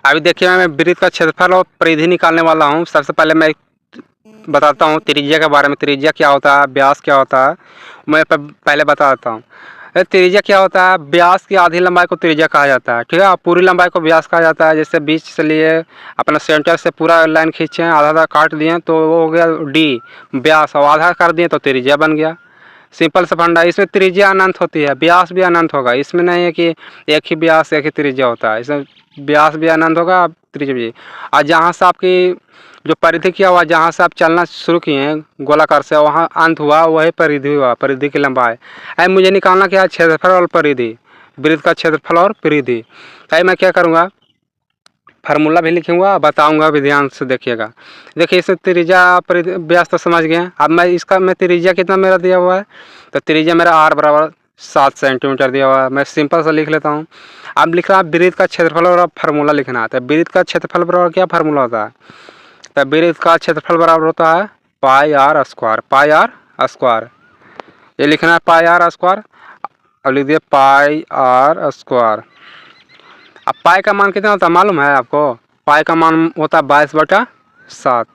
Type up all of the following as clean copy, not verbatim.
अभी देखिए मैं वृत्त का क्षेत्रफल और परिधि निकालने वाला हूँ। सबसे पहले मैं बताता हूँ त्रिज्या के बारे में। त्रिज्या क्या होता है, व्यास क्या होता है, मैं पहले बता देता हूँ। त्रिज्या क्या होता है, व्यास की आधी लंबाई को त्रिज्या कहा जाता है, ठीक है। पूरी लंबाई को व्यास कहा जाता है। जैसे बीच से लिए अपना सेंटर से पूरा लाइन खींचे, आधा आधा काट दिए तो वो हो गया डी व्यास, और आधा कर दिए तो त्रिज्या बन गया। सिंपल सा फंडा। इसमें त्रिज्या अनंत होती है, व्यास भी अनंत होगा। इसमें नहीं है कि एक ही व्यास एक ही त्रिज्या होता है। इसमें व्यास भी अनंत होगा, त्रिज्या भी। और जहाँ से आपकी जो परिधि किया हुआ, जहाँ से आप चलना शुरू किए हैं गोलाकार से, वहाँ अंत हुआ, वही परिधि हुआ, परिधि की लंबाई। अब मुझे निकालना क्या है, क्षेत्रफल और परिधि, वृत्त का क्षेत्रफल और परिधि। तो मैं क्या करूँगा, फार्मूला भी लिखूंगा, बताऊंगा भी, ध्यान से देखिएगा। देखिए इसमें त्रिज्या परिधि व्यास तो समझ गए। अब मैं त्रिज्या कितना मेरा दिया हुआ है, तो त्रिज्या मेरा r बराबर 7 सेंटीमीटर दिया हुआ है। मैं सिंपल सा लिख लेता हूँ। अब लिख रहा है वृत्त का क्षेत्रफल और अब फार्मूला लिखना है। तो वृत्त का क्षेत्रफल बराबर क्या फार्मूला होता है, तो वृत्त का क्षेत्रफल बराबर होता है pi r square. Pi r square ये लिखना है, पाई आर स्क्वायर। अब लिख दिए पाई आर स्क्वायर। अब पाई का मान कितना होता है मालूम है आपको, पाई का मान होता है 22/7।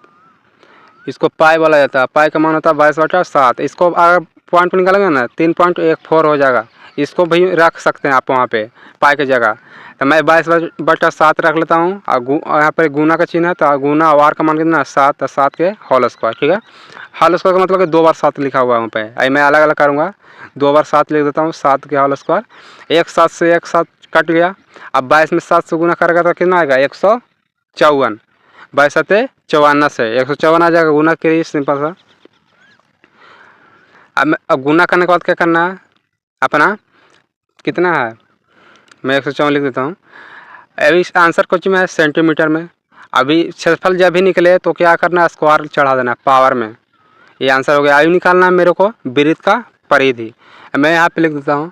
इसको पाई बोला जाता है। पाई का मान होता है 22/7। इसको अगर पॉइंट निकालेंगे ना 3.14 हो जाएगा। इसको भी रख सकते हैं आप वहाँ पे पाई की जगह। तो मैं 22/7 रख लेता हूँ। और यहाँ पर गुना का चिन्ह है, तो गुना वार का मान कितना है 7, तो 7 के होल स्क्वायर, ठीक है। होल स्क्वायर का मतलब कि 2 बार 7 लिखा हुआ है वहाँ पे। आई मैं अलग अलग करूँगा, 2 बार 7 लिख देता हूँ, 7 के होल स्क्वायर। एक 7 से एक 7 कट गया। अब 22 में 7 से गुना करेगा तो कितना आएगा 154। 22 7 54 से 154 आ जाएगा। गुना करिए सिंपल सा। अब गुना करने के बाद क्या करना है, अपना कितना है, मैं 154 लिख देता हूँ। अभी इस आंसर क्वेश्चन में है सेंटीमीटर में। अभी क्षेत्रफल जब भी निकले तो क्या करना है, स्क्वायर चढ़ा देना पावर में। ये आंसर हो गया। अभी निकालना है मेरे को वृत्त का परिधि। मैं यहाँ पे लिख देता हूँ,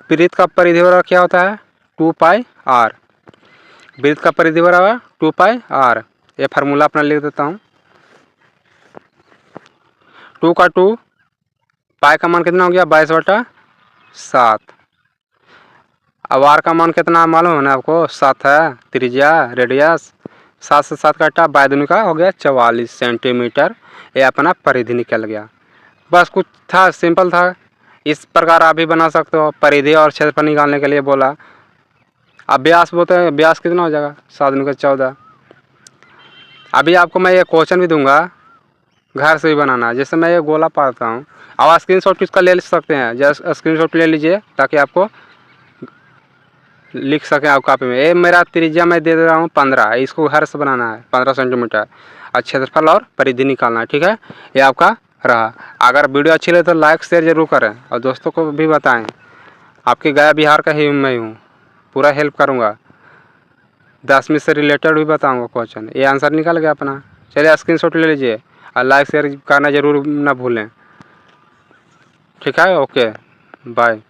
वृत्त का परिधि बराबर क्या होता है 2πr। वृत्त का परिधि बराबर 2πr। ये फार्मूला अपना लिख देता हूँ। 2 का 2, पाई का मान कितना हो गया 22/7। अब आर का मान कितना मालूम है ना आपको, 7 है। त्रिज्या रेडियस 7 से 7 काटा, बाय दूनी का हो गया 44 सेंटीमीटर। ये अपना परिधि निकल गया। बस कुछ था, सिंपल था। इस प्रकार आप भी बना सकते हो। परिधि और क्षेत्रफल निकालने के लिए बोला। अब व्यास बोलते हैं, व्यास कितना हो जाएगा 7 दूनी का 14। अभी आपको मैं ये क्वेश्चन भी दूंगा, घर से भी बनाना। जैसे मैं ये गोला पाता हूँ, आप स्क्रीनशॉट इसका ले सकते हैं। जस्ट स्क्रीनशॉट ले लीजिए ताकि आपको लिख सकें आप कॉपी में। ये मेरा त्रिज्या मैं दे रहा हूँ 15, इसको घर से बनाना है 15 सेंटीमीटर। और क्षेत्रफल और परिधि निकालना है, ठीक है। ये आपका रहा। अगर वीडियो अच्छी लगे तो लाइक शेयर जरूर करें और दोस्तों को भी बताएं। आपके गया बिहार का ही मैं हूँ, पूरा हेल्प करूँगा। 10वीं से रिलेटेड भी बताऊँगा क्वेश्चन। ये आंसर निकल गया अपना। चलिए स्क्रीनशॉट ले लीजिए और लाइक शेयर करना जरूर ना भूलें, ठीक है। Okay bye.